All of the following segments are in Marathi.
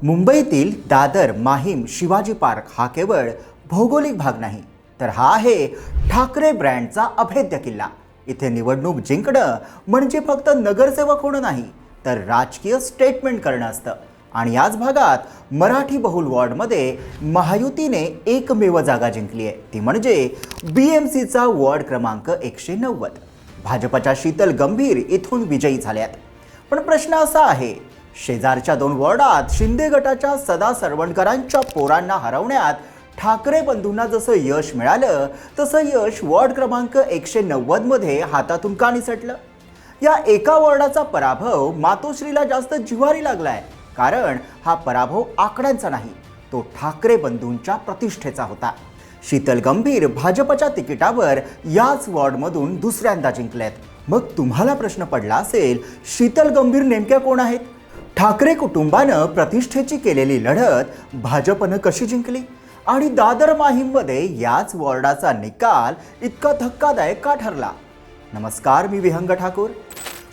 मुंबईतील दादर, माहीम, शिवाजी पार्क हा केवळ भौगोलिक भाग नाही, तर हा आहे ठाकरे ब्रँडचा अभेद्य किल्ला. इथे निवडणूक जिंकणं म्हणजे फक्त नगरसेवक होणं नाही, तर राजकीय स्टेटमेंट करणं असतं. आणि याच भागात मराठी बहुल वॉर्डमध्ये महायुतीने एकमेव जागा जिंकली आहे, ती म्हणजे BMCचा वॉर्ड क्रमांक 190. भाजपच्या शीतल गंभीर इथून विजयी झाल्यात. पण प्रश्न असा आहे, शेजारच्या 2 वॉर्डात शिंदे गटाच्या सदा सरवणकरांच्या पोरांना हरवण्यात ठाकरे बंधूंना जसं यश मिळालं, तसं यश वॉर्ड क्रमांक 190 मध्ये हातातून का निसटलं? या एका वॉर्डाचा पराभव मातोश्रीला जास्त जिव्हारी लागलाय, कारण हा पराभव आकड्यांचा नाही, तो ठाकरे बंधूंच्या प्रतिष्ठेचा होता. शीतल गंभीर भाजपच्या तिकिटावर याच वॉर्डमधून दुसऱ्यांदा जिंकल्यात. मग तुम्हाला प्रश्न पडला असेल, शीतल गंभीर नेमक्या कोण आहेत? ठाकरे कुटुंबानं प्रतिष्ठेची केलेली लढत भाजपनं कशी जिंकली? आणि दादर माहीममध्ये याच वॉर्डाचा निकाल इतका धक्कादायक का ठरला? नमस्कार, मी विहंग ठाकूर.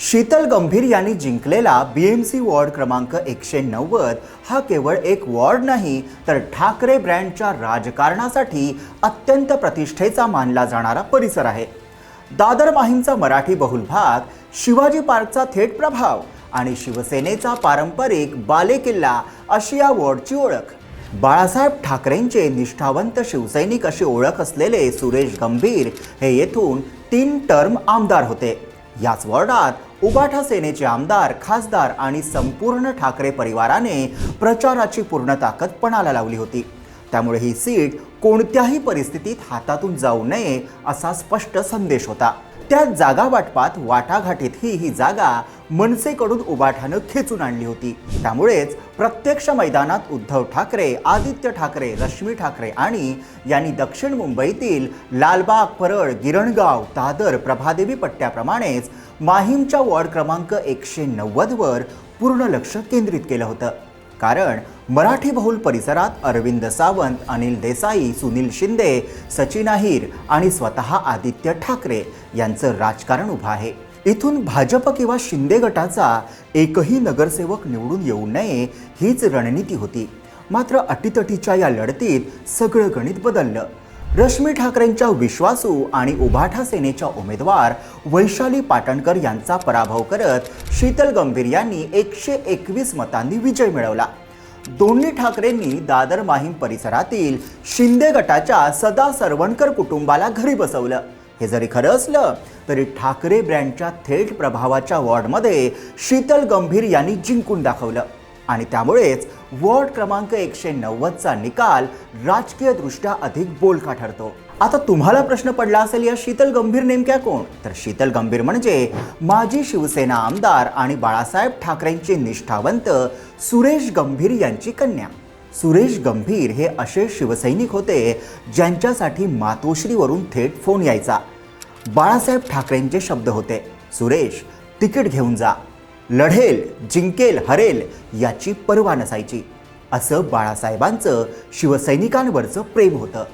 शीतल गंभीर यांनी जिंकलेला BMC वॉर्ड क्रमांक 190 हा केवळ एक वॉर्ड नाही, तर ठाकरे ब्रँडच्या राजकारणासाठी अत्यंत प्रतिष्ठेचा मानला जाणारा परिसर आहे. दादर माहीमचा मराठी बहुल भाग, शिवाजी पार्कचा थेट प्रभाव आणि शिवसेनेचा पारंपरिक बालेकिल्ला अशी या वॉर्डची ओळख. बाळासाहेब ठाकरेंचे निष्ठावंत शिवसैनिक अशी ओळख असलेले सुरेश गंभीर हे येथून 3 टर्म आमदार होते. याच वॉर्डात उबाठा सेनेचे आमदार, खासदार आणि संपूर्ण ठाकरे परिवाराने प्रचाराची पूर्ण ताकद पणाला लावली होती. त्यामुळे ही सीट कोणत्याही परिस्थितीत हातातून जाऊ नये असा स्पष्ट संदेश होता. त्या जागा वाटपात वाटाघाटीत ही जागा मनसेकडून उबाठानं खेचून आणली होती. त्यामुळेच प्रत्यक्ष मैदानात उद्धव ठाकरे, आदित्य ठाकरे, रश्मी ठाकरे आणि यांनी दक्षिण मुंबईतील लालबाग, परळ, गिरणगाव, दादर, प्रभादेवी पट्ट्याप्रमाणेच माहीमच्या वॉर्ड क्रमांक 190 वर पूर्ण लक्ष केंद्रित केलं होतं. कारण मराठी बहुल परिसरात अरविंद सावंत, अनिल देसाई, सुनील शिंदे, सचिन अहिर आणि स्वतः आदित्य ठाकरे यांचं राजकारण उभं आहे. इथून भाजप किंवा शिंदे गटाचा एकही नगरसेवक निवडून येऊ नये हीच रणनीती होती. मात्र अटीतटीच्या या लढतीत सगळं गणित बदललं. रश्मी ठाकरेंच्या विश्वासू आणि उबाठा सेनेच्या उमेदवार वैशाली पाटणकर यांचा पराभव करत शीतल गंभीर यांनी 121 मतांनी विजय मिळवला. दोन्ही ठाकरेंनी दादर माहीम परिसरातील शिंदे गटाच्या सदा सरवणकर कुटुंबाला घरी बसवलं. हे जरी खरं असलं तरी ठाकरे ब्रँडच्या थेट प्रभावाच्या वॉर्डमध्ये शीतल गंभीर यांनी जिंकून दाखवलं. आणि त्यामुळेच वॉर्ड क्रमांक 190चा निकाल राजकीयदृष्ट्या अधिक बोलका ठरतो. आता तुम्हाला प्रश्न पडला असेल, या शीतल गंभीर नेमक्या कोण? तर शीतल गंभीर म्हणजे माजी शिवसेना आमदार आणि बाळासाहेब ठाकरेंचे निष्ठावंत सुरेश गंभीर यांची कन्या. सुरेश गंभीर हे असे शिवसैनिक होते ज्यांच्यासाठी मातोश्रीवरून थेट फोन यायचा. बाळासाहेब ठाकरेंचे शब्द होते, सुरेश तिकीट घेऊन जा, लढेल, जिंकेल, हरेल याची पर्वा नसायची. असं बाळासाहेबांचं शिवसैनिकांवरचं प्रेम होतं.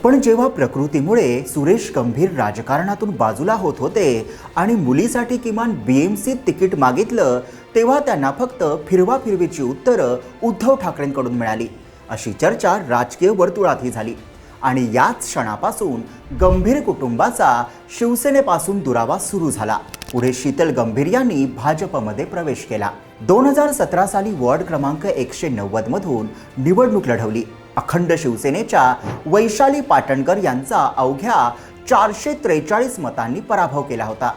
पण जेव्हा प्रकृतीमुळे सुरेश गंभीर राजकारणातून बाजूला होत होते आणि मुलीसाठी किमान BMC तिकीट मागितलं, तेव्हा त्यांना फक्त फिरवाफिरवीची उत्तरं उद्धव ठाकरेंकडून मिळाली. अशी चर्चा राजकीय वर्तुळातही झाली. आणि याच क्षणापासून गंभीर कुटुंबाचा शिवसेनेपासून दुरावा सुरू झाला. पुढे शीतल गंभीर यांनी भाजपमध्ये प्रवेश केला. 2017 साली वॉर्ड क्रमांक 190 मधून निवडणूक लढवली. अखंड शिवसेनेच्या वैशाली पाटणकर यांचा अवघ्या 443 मतांनी पराभव केला होता.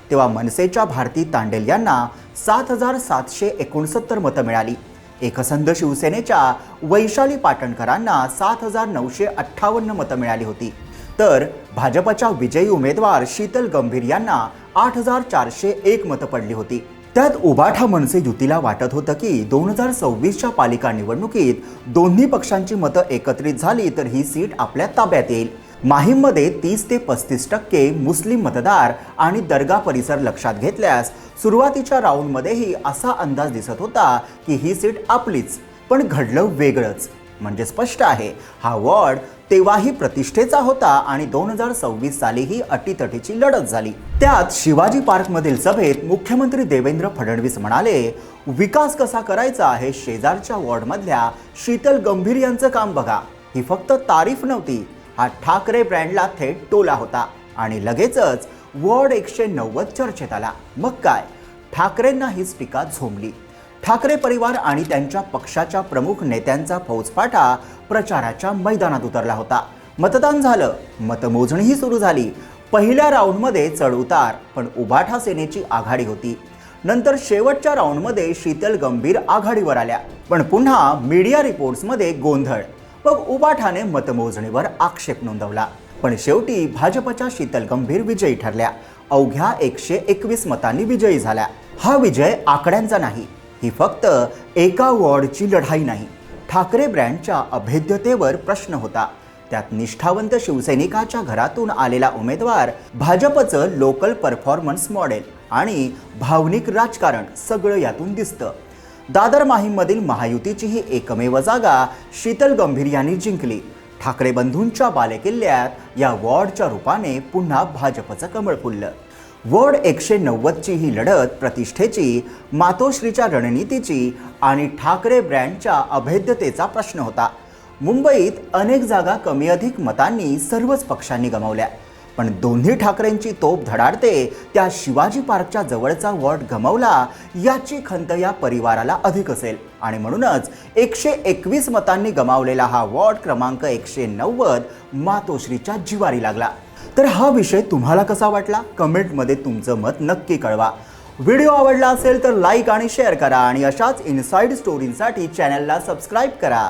तेव्हा मनसेच्या भारती तांडेल यांना 7,769 मतं मिळाली. एकसंध शिवसेनेच्या वैशाली पाटणकरांना 7,958 मतं मिळाली होती. तर भाजपच्या विजयी उमेदवार शीतल गंभीर यांना 8,401 मतं पडली होती. त्यात उबाठा मनसे युतीला वाटत होतं की 2026च्या पालिका निवडणुकीत दोन्ही पक्षांची मतं एकत्रित झाली तर ही सीट आपल्या ताब्यात येईल. माहीममध्ये 30 ते 35% मुस्लिम मतदार आणि दर्गा परिसर लक्षात घेतल्यास सुरुवातीच्या राऊंडमध्येही असा अंदाज दिसत होता की ही सीट आपलीच. पण घडलं वेगळंच. म्हणजे स्पष्ट आहे हा वॉर्ड तेव्हाही प्रतिष्ठेचा होता आणि 2026 सालीही अटीतटीची लढत झाली। त्यात शिवाजी पार्कमधील सभेत मुख्यमंत्री देवेंद्र फडणवीस म्हणाले, विकास कसा करायचा हे शेजारच्या वॉर्डमधल्या शीतल गंभीर यांचं काम बघा। ही फक्त तारीफ नव्हती, हा ठाकरे ब्रँडला थेट टोला होता आणि लगेचच वॉर्ड 190 चर्चेत आला। मग काय, ठाकरेंना हीच टीका झोंबली। ठाकरे परिवार आणि त्यांच्या पक्षाच्या प्रमुख नेत्यांचा फौजफाटा प्रचाराच्या मैदानात उतरला होता। मतदान झालं, मतमोजणीही सुरू झाली। पहिल्या राऊंडमध्ये चढउतार, पण उभाठा सेनेची आघाडी होती। नंतर शेवटच्या राऊंडमध्ये शीतल गंभीर आघाडीवर आल्या, पण पुन्हा मीडिया रिपोर्ट्समध्ये गोंधळ। मग उभाठाने मतमोजणीवर आक्षेप नोंदवला, पण शेवटी भाजपच्या शीतल गंभीर विजयी ठरल्या। अवघ्या 121 मतांनी विजयी झाल्या। हा विजय आकड्यांचा नाही, ही फक्त एका वॉर्डची लढाई नाही, ठाकरे ब्रँडच्या अभेद्यतेवर प्रश्न होता। त्यात निष्ठावंत शिवसैनिकाच्या घरातून आलेला उमेदवार, भाजपचं लोकल परफॉर्मन्स मॉडेल आणि भावनिक राजकारण सगळं यातून दिसतं। दादर माहीममधील महायुतीची ही एकमेव जागा शीतल गंभीर यांनी जिंकली। ठाकरे बंधूंच्या बालेकिल्ल्यात या वॉर्डच्या रूपाने पुन्हा भाजपचं कमळ फुललं। वॉर्ड 190 ची ही लढत प्रतिष्ठेची, मातोश्रीच्या रणनीतीची आणि ठाकरे ब्रँडच्या अभेद्यतेचा प्रश्न होता। मुंबईत अनेक जागा कमी अधिक मतांनी सर्वच पक्षांनी गमावल्या, पण दोन्ही ठाकरेंची तोप धडाडते त्या शिवाजी पार्कच्या जवळचा वॉर्ड गमावला याची खंत या परिवाराला अधिक असेल आणि म्हणूनच 121 मतांनी गमावलेला हा वॉर्ड क्रमांक 190 मातोश्रीच्या जिवारी लागला। तर हा विषय तुम्हाला कसा वाटला? कमेंटमध्ये तुमचं मत नक्की कळवा। व्हिडिओ आवडला असेल तर लाईक आणि शेअर करा आणि अशाच इनसाइड स्टोरींसाठी चॅनलला सबस्क्राईब करा।